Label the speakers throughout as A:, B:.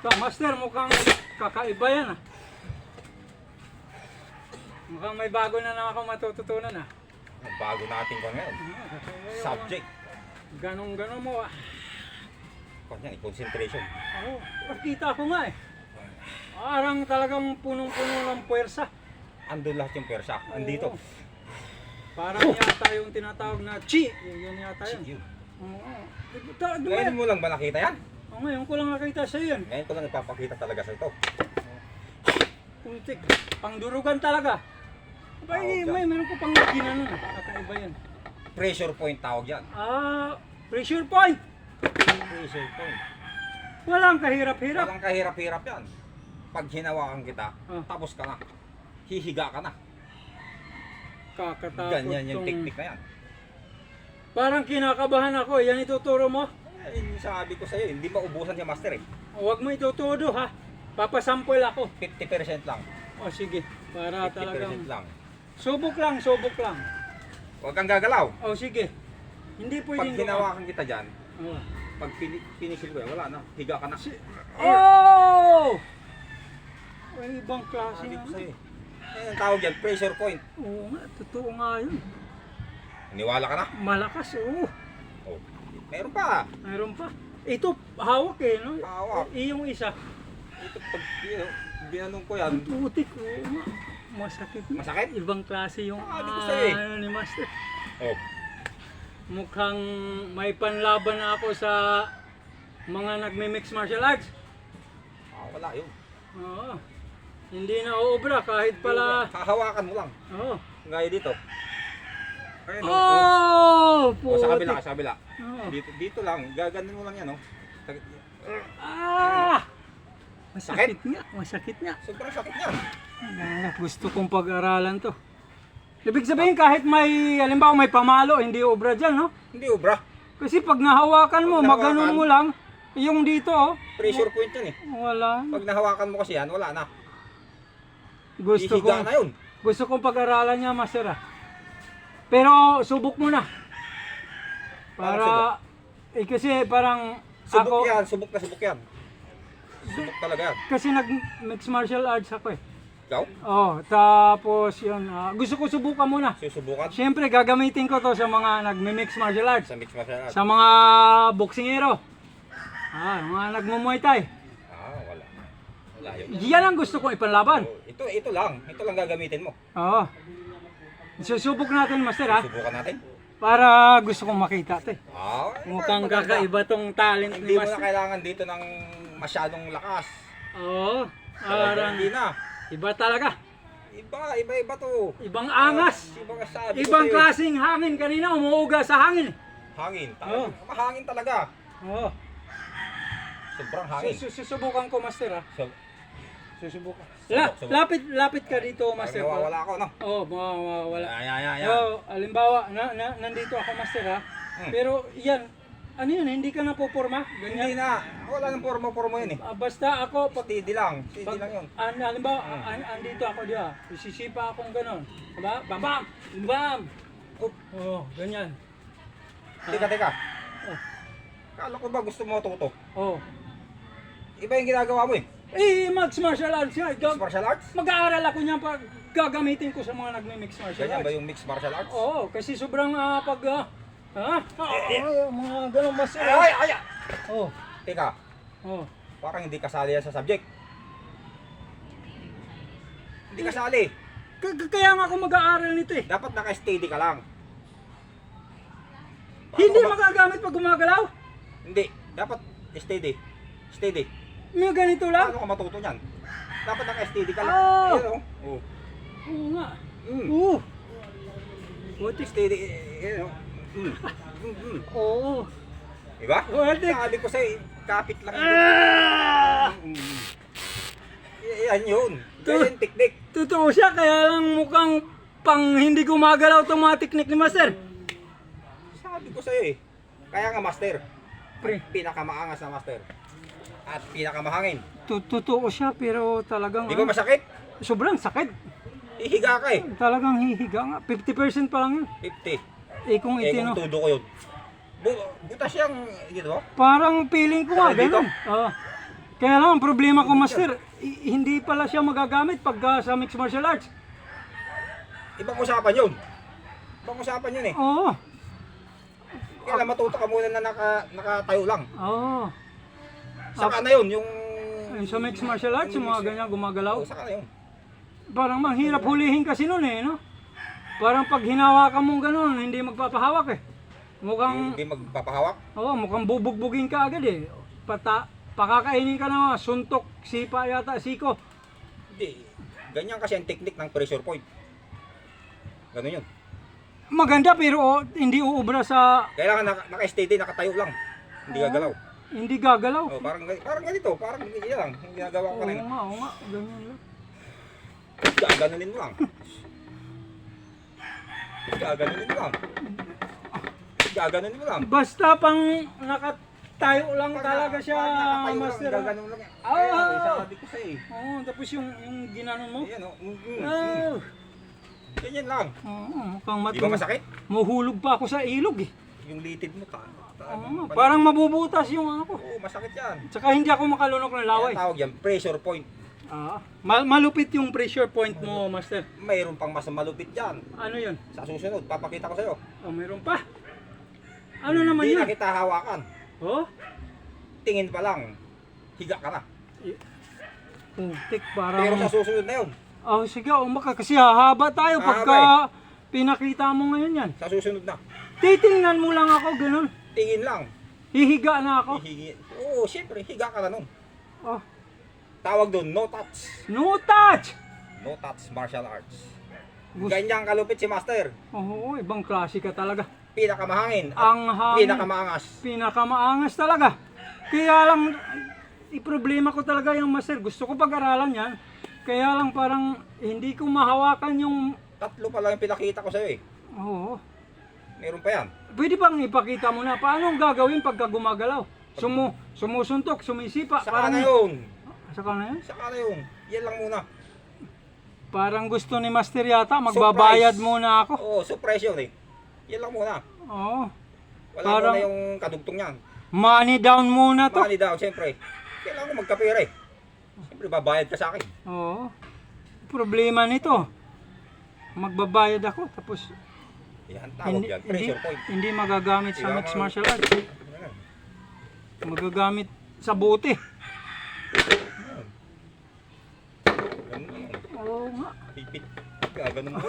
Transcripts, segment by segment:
A: Master, mukhang kakaiba yan ah. Mukhang may bago na naman ako matututunan ah.
B: Ang bago natin ko ngayon. Subject.
A: Ganong-ganon mo ah.
B: Kanya, concentration.
A: Oo, kita ko nga eh. Parang talagang punong-puno ng puwersa.
B: Andun lahat yung persa. Andito.
A: Oo. Parang yata yung tinatawag na chi. Yan yata yun.
B: Yun.
A: Oo.
B: Ngayon mo lang ba nakita yan?
A: Ngayon ko lang nakita sa yan.
B: Ngayon ko lang ipapakita talaga sa ito.
A: Putik. Pangdurugan talaga. Abay, meron ko pang ginanon. Kakaiba yan.
B: Pressure point tawag yan.
A: Pressure point.
B: Pressure point.
A: Walang kahirap-hirap.
B: Walang kahirap-hirap yan. Pag hinawakan kita, tapos ka na. Hihiga ka na.
A: Kakatakot.
B: Ganyan yung technique na yan.
A: Parang kinakabahan ako. Yan ituturo mo?
B: Yung sabi ko sa'yo, hindi maubusan si Master eh.
A: Huwag mo itutudo ha. Papasample ako.
B: 50% lang.
A: O sige. Para
B: 50%
A: talagang...
B: lang.
A: Subok lang, subok lang.
B: Huwag kang gagalaw.
A: O sige. Hindi
B: Pag
A: pwedeng...
B: hinawakan kita dyan,
A: Oh!
B: pag pinisil ko yan, wala na. Higa ka na.
A: Oh! Ay, ibang klase
B: Sabi ko
A: nga.
B: sa'yo. Ang tawag yan, pressure point.
A: Oo nga, totoo nga yun.
B: Niwala ka na?
A: Malakas, oo.
B: Oh. Meron pa.
A: Mayroon pa. Ito, hawak eh, no?
B: Hawak.
A: Yung isa.
B: Ito pag binanong ko yan.
A: Putik, oo nga. Masakit.
B: Masakit?
A: Ibang klase yung
B: Sabi ko sa'yo eh.
A: ano ni Master.
B: Oh.
A: Mukhang may panlaban na ako sa mga nagme-mix martial arts.
B: Wala yun.
A: Oo. Hindi na uubra kahit pala...
B: Hahawakan mo lang.
A: Oo.
B: Gaya dito. Ayun,
A: Oh!
B: oh, sa kabila,
A: Putik.
B: sa kabila.
A: Oo.
B: Dito lang, gaganin mo lang yan, oh.
A: Ah! Masakit nga, masakit nga.
B: Sobrang sakit niyan.
A: Gusto kong pag-aralan to. Ibig sabihin kahit may, halimbawa may pamalo, hindi obra dyan, no?
B: Hindi obra.
A: Kasi pag nahawakan mo,
B: Pag nahawakan,
A: maganon mo lang, yung dito, oh.
B: Pressure point yan eh.
A: Wala.
B: Pag nahawakan mo kasi yan, wala na.
A: Gusto
B: Hihiga na yun.
A: gusto kong pag-aralan niya, Master, ah. Pero subok mo na. Para, kasi parang
B: Subok
A: ako,
B: yan, subok na subok yan. Subok talaga yan.
A: kasi nag-mix martial arts ako eh.
B: Ikaw?
A: Oh, tapos yun, gusto ko subukan muna.
B: Susubukan
A: Siyempre, gagamitin ko to sa mga nagme-mix martial arts.
B: sa mixed martial arts.
A: Sa mga boksingero. Mga nagmumuay thai.
B: Wala. Wala yun.
A: Yan ang gusto kong ipanlaban.
B: Oh, ito lang gagamitin mo.
A: Oo. Susubok natin, Master, ha?
B: Subukan natin.
A: Para gusto kong makita ito eh. Mukhang
B: maganda.
A: kakaiba tong talent
B: Hindi
A: ni
B: mo na
A: Master.
B: kailangan dito ng masyadong lakas.
A: Oo.
B: Parang hindi na.
A: Iba talaga.
B: Iba to.
A: Ibang angas.
B: Ibang sabi ko
A: Ibang
B: sa'yo.
A: klaseng hangin. Kanina umuuga sa hangin.
B: Hangin.
A: Oo.
B: Mahangin talaga.
A: Oo.
B: Sobrang hangin.
A: Susubukan ko, Master, ha?
B: So,
A: Susubukan.
B: Subok.
A: Lapit ka dito, Master.
B: Mawawala ako, no?
A: Oo, mawawala.
B: Yan.
A: So, halimbawa, nandito ako, Master, ha? Pero yan, ano yun, hindi ka na puporma?
B: Hindi
A: Ganyan.
B: na. Wala nang porma yun eh.
A: Basta ako, pag,
B: Steady lang. Steady lang yun.
A: halimbawa, andito ako diya, sisipa akong ganon. Diba? Bam, bam, bam. Oh, ganyan.
B: Teka.
A: Oh.
B: Kala ko ba gusto mo matuto?
A: Oh.
B: Iba yung ginagawa mo eh.
A: Max martial arts nga.
B: Mixed martial arts?
A: Mag-aaral ako niyan pag gagamitin ko sa mga nagme-mix martial
B: Ganyan
A: arts.
B: ba yung mixed martial arts?
A: Oo, kasi sobrang mga ganong Master.
B: Ay!
A: Oh.
B: Teka,
A: Oh.
B: parang hindi kasali yan sa subject. Hindi kasali.
A: Kaya nga ako mag-aaral nito eh.
B: Dapat naka-steady ka lang.
A: Hindi
B: Paano ba-
A: magagamit pag gumagalaw.
B: Hindi. Dapat steady. Steady.
A: May ganito lang.
B: Paano ka matuto niyan? Dapat naka-steady ka lang.
A: Oh!
B: Ayun, oh.
A: Oo nga.
B: Mm.
A: Oo.
B: Buti steady. Ayun, oh.
A: Oo.
B: Diba?
A: Buti.
B: Sabi ko sa'yo, kapit lang.
A: Ah!
B: Yan yun. Yan yung technique.
A: Totoo siya, kaya lang mukhang pang hindi gumagalaw itong mga teknik ni Master.
B: Sabi ko sa'yo eh. Kaya nga master.
A: Pre.
B: Pinakamaangas na master. At pinakamahangin.
A: Totoo siya, pero talagang
B: Di ba masakit?
A: sobrang sakit.
B: Hihiga ka eh.
A: Talagang hihiga nga. 50% pa lang yun.
B: 50.
A: Kung
B: Eh
A: itino.
B: kung tudo ko yun. Butas yung, dito ba?
A: Parang feeling ko nga,
B: Dito?
A: ganun. Oo. Kaya lang, ang problema ko, Master, hindi pala siya magagamit pagka sa mixed martial arts.
B: Ibang usapan yun. Ibang usapan yun eh.
A: Oo.
B: Kailan matuto ka muna na nakatayo lang.
A: Oo.
B: Saka na yun, yung...
A: Yung sa mixed martial arts, yung mga ganyan gumagalaw.
B: Oo, saka na yun.
A: Parang mahirap hulihin kasi nun eh, no? Parang pag hinawakan mong ganun, hindi magpapahawak eh. Mukhang,
B: Hindi magpapahawak.
A: oo, mukhang bubugbugin ka agad eh. Pakakainin ka na, suntok, sipa yata, siko.
B: Hindi. Ganyan kasi ang technique ng pressure point. Ganun yun.
A: Maganda pero hindi uubra sa...
B: Kailangan naka-steady, nakatayo lang. Hindi gagalaw.
A: Hindi gagalaw.
B: Oh, parang ganito, parang yan lang. Yung ginagawa ko
A: Oo
B: kanina.
A: nga, ganyan lang.
B: Gaganunin mo lang. Gaganunin mo lang. Gaganunin mo lang.
A: Basta pang nakatayo lang talaga siya, Master.
B: Gaganon lang yan.
A: Ah!
B: Sabi ko sa'yo eh.
A: Oo, tapos yung ginanon mo.
B: Ayan o.
A: Ah,
B: Ganyan lang.
A: oo, mukhang
B: Di ba masakit?
A: Mahulog pa ako sa ilog eh.
B: Yung litid mo
A: Oo, parang mabubutas yung ano ko.
B: Oo, masakit yan.
A: Tsaka hindi ako makalunok ng laway.
B: Yan tawag yan, pressure point.
A: Malupit yung pressure point mo, Master.
B: Mayroon pang mas malupit yan.
A: Ano yun?
B: Sa susunod, papakita ko sa'yo.
A: Oh, mayroon pa. Ano naman
B: Hindi
A: yun?
B: na kita hawakan.
A: Oh?
B: Tingin pa lang, higa ka na.
A: Tik, parang...
B: Pero sa susunod na yun,
A: Oh, sige, umaka kasi hahaba tayo pagka pinakita mo ngayon yan.
B: sa susunod na,
A: Titingnan mo lang ako, ganun.
B: tingin lang.
A: Hihiga na ako.
B: Oo, siyempre, higa ka na nun.
A: Oh,
B: Tawag doon, no touch.
A: no touch!
B: No touch martial arts.
A: Gusto.
B: Ganyan kalupit si Master.
A: Oo, ibang klase ka talaga.
B: Pinakamahangin at
A: Ang hangin,
B: pinakamaangas.
A: pinakamaangas talaga. Kaya lang, problema ko talaga yung Master. Gusto ko pag-aralan yan. Kaya lang parang hindi ko mahawakan yung...
B: Tatlo pa lang yung pinakita ko sa'yo eh.
A: Oo.
B: Meron pa yan.
A: Pwede bang ipakita mo na paano ang gagawin pagka gumagalaw? Sumusuntok, sumisipa.
B: Saka na yun.
A: Saka na yun?
B: Saka na yun. Yan lang muna.
A: Parang gusto ni Master yata, magbabayad
B: Surprise.
A: muna ako.
B: Oo, surprise yun eh. Yan lang muna.
A: Oo.
B: Wala
A: Parang-
B: muna yung kadugtong yan.
A: Money down muna to.
B: Money down, siyempre. Kailangan ko magkapera eh. Siyempre, babayad ka sa akin.
A: Oo. Problema nito. Magbabayad ako tapos
B: Yan, tawag yan. Pressure point.
A: hindi magagamit sa
B: Kailangan-
A: mixed martial arts.
B: Yan.
A: Magagamit sa bote.
B: Ganun yan.
A: Oo nga.
B: Pipit. Ganun mo.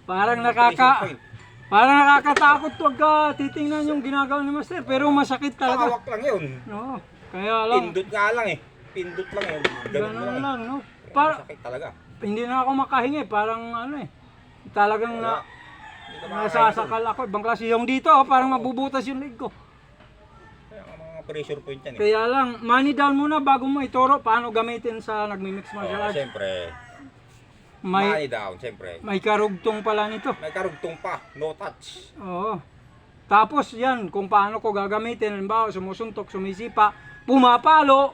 A: Parang
B: Pressure point.
A: parang nakakatakot pagka titingnan yung ginagawa ni Master pero masakit talaga.
B: Hawak lang yun.
A: Oo. Kaya lang,
B: Pindot nga lang eh. Pindot lang yun. Ganun
A: ganun
B: lang.
A: lang, no?
B: Masakit talaga.
A: Hindi na ako makahingi, parang ano eh. Talagang
B: Wala. Hindi ka makakain
A: nasasakal ako. Ibang klase yung dito, parang mabubutas yung leg ko.
B: dun. Kaya ang mga pressure point yan eh.
A: Kaya lang, money down muna bago mo ituro paano gamitin sa nagmi-mix martial
B: Oo,
A: arts.
B: siyempre.
A: May,
B: Money down, siyempre.
A: may karugtong pala nito.
B: May karugtong pa. No touch.
A: Oo. Tapos yan, kung paano ko gagamitin, halimbawa sumusuntok, sumisipa, pumapalo.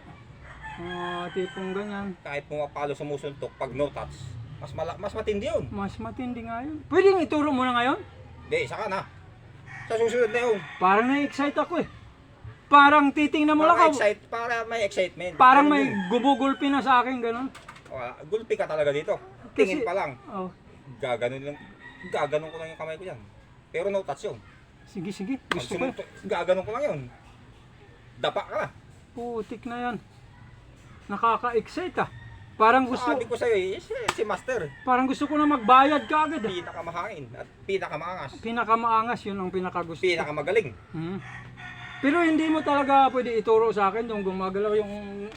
A: Tipong ganyan.
B: Kahit pumapalo sumusuntok pag no touch, mas matindi yun.
A: Mas matindi nga yun. Pwedeng ituro mo na ngayon?
B: Hindi, saka na. Sa susunod na yun.
A: Parang na-excite ako eh. Parang titingnan mo lang ako.
B: Para may excitement.
A: Parang
B: Ganun
A: may
B: yun.
A: gumugulpi na sa akin, ganun.
B: Gulpi ka talaga dito. Tingin
A: Kasi-
B: pa lang.
A: Oh,
B: Gaganon ko lang yung kamay ko yan. Pero no touch yun.
A: sige, sige.
B: Pag
A: Gusto ko.
B: gaganon ko lang yun. Dapa ka na.
A: Putik na yan. Nakaka-excite ah. Parang gusto,
B: Sabi ko sa'yo eh, si Master.
A: parang gusto ko na magbayad ka agad ah.
B: Pinakamahangin at pinakamaangas.
A: Pinakamaangas, yun ang pinakagusto.
B: Pinakamagaling.
A: Hmm. Pero hindi mo talaga pwede ituro sa akin yung gumagalaw yung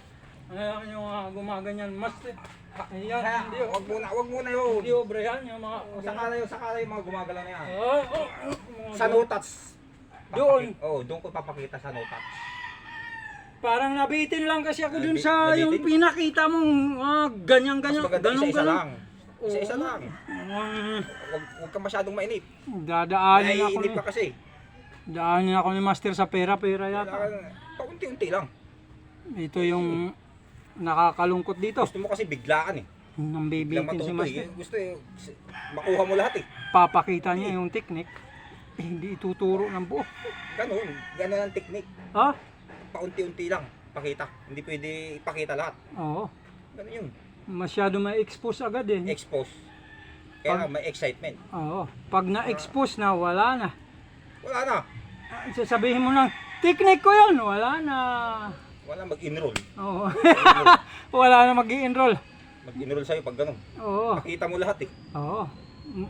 A: gumaganyan. Mas, ayan, hindi,
B: Wag muna yun.
A: hindi obra yan, yung mga,
B: Saka na yung mga gumagalaw na yan.
A: mga
B: Sa no touch.
A: Doon.
B: Doon ko papakita sa no touch.
A: Parang nabitin lang kasi ako dun sa
B: Nabitin?
A: yung pinakita mong ganyan-ganyan.
B: Mas maganda isa-isa
A: ganun.
B: lang. Isa-isa
A: Oo.
B: lang. Huwag ka masyadong mainip.
A: Dadaanin ako
B: Naiinip
A: ni,
B: ka kasi.
A: daanin ako ni Master sa pera-pera yata.
B: Kailangan, paunti-unti lang.
A: Ito yung nakakalungkot dito.
B: Gusto mo kasi biglaan eh.
A: Nang
B: Biglang
A: bibitin si
B: matuto
A: Master.
B: eh. Gusto eh, makuha mo lahat eh.
A: Papakita niya yung technique. Hindi ituturo ng buo.
B: Ganun ang technique.
A: Ha?
B: paunti-unti lang pakita. Hindi pwede ipakita lahat.
A: Oo.
B: Ganun yun.
A: Masyado ma-expose agad eh.
B: Expose. Kaya lang, may excitement.
A: Oo. Pag na-expose na, wala na.
B: Wala na.
A: Sasabihin mo lang, technique ko yun. Wala na.
B: Wala mag-enroll.
A: Oo. Wala na mag-i-enroll.
B: Mag-enroll sa'yo pag ganun.
A: Oo.
B: Pakita mo lahat eh.
A: Oo.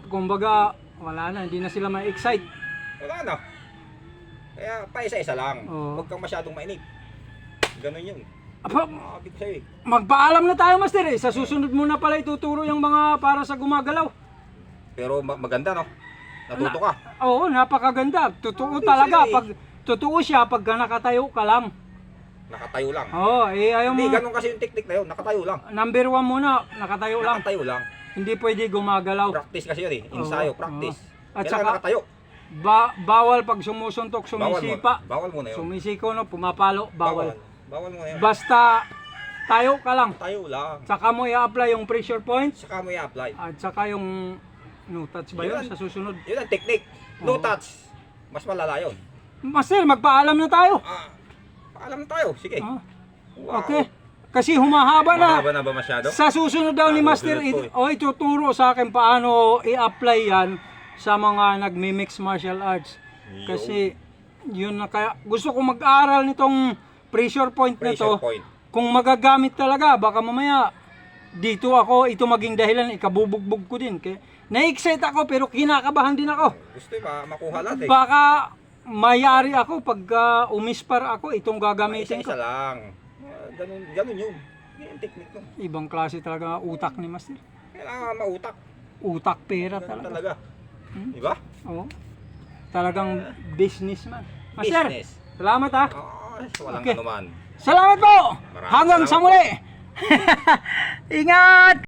A: Kumbaga, wala na. Hindi na sila ma-excite.
B: Wala na. Kaya pa isa-isa lang.
A: Oo.
B: Huwag kang masyadong mainip. Ganun yun.
A: Apa,
B: Sabi ko sa'yo eh.
A: magpaalam na tayo, Master eh. Sa susunod mo na pala ituturo yung mga para sa gumagalaw.
B: Pero maganda no? Natuto ka.
A: Oo, napakaganda. Totoo
B: Sabi
A: talaga.
B: sa'yo eh.
A: Pag, totoo siya pagka nakatayo ka lang.
B: Nakatayo lang.
A: Oo, ayaw mo.
B: Hindi, ganun kasi yung technique na yun. Nakatayo lang.
A: Number 1 muna, nakatayo lang.
B: Nakatayo lang.
A: Hindi pwede gumagalaw.
B: Practice kasi yun eh. Ensayo,
A: Oo,
B: practice.
A: oo. At
B: Kailangan
A: saka-
B: nakatayo.
A: Bawal pag sumusuntok,
B: Bawal mo.
A: sumisipa.
B: Bawal mo na yun.
A: Sumisiko, no, pumapalo, bawal.
B: Bawal mo na yun.
A: Basta tayo ka lang.
B: Tayo lang.
A: Saka mo i-apply yung pressure points
B: Saka mo i-apply.
A: at saka yung no touch ba yun
B: Yun.
A: sa susunod.
B: Yun ang technique. No
A: Oo.
B: touch. Mas malala yun.
A: Master, magpaalam na tayo.
B: Paalam na tayo. Sige.
A: Ah,
B: Wow.
A: okay. Kasi humahaba na.
B: Mahaba na ba masyado?
A: Sa susunod daw ni
B: Ah,
A: Master,
B: susunod po
A: ituturo sa akin paano i-apply yan sa mga nagmi-mix martial arts.
B: Yo.
A: Kasi yun na kaya gusto ko mag-aral nitong pressure point na to.
B: Pressure point.
A: Kung magagamit talaga, baka mamaya dito ako, ito maging dahilan, ikabubugbog ko din. Kaya, na-excite ako pero kinakabahan din ako.
B: Gusto ba makuha lahat eh.
A: Baka mayari ako pag umispar ako, itong gagamitin ko.
B: Isa-isa lang. Ganun yun. Yan yung technique mo.
A: Ibang klase talaga utak ni Master.
B: Kailangan mautak.
A: Utak pera
B: Ganun
A: talaga.
B: talaga. Diba?
A: Oo. Talagang businessman. Master,
B: Business.
A: salamat ha.
B: Walang
A: Okay.
B: anuman.
A: Salamat po.
B: Maraming
A: Hanggang sa
B: salamat
A: muli. Ingat.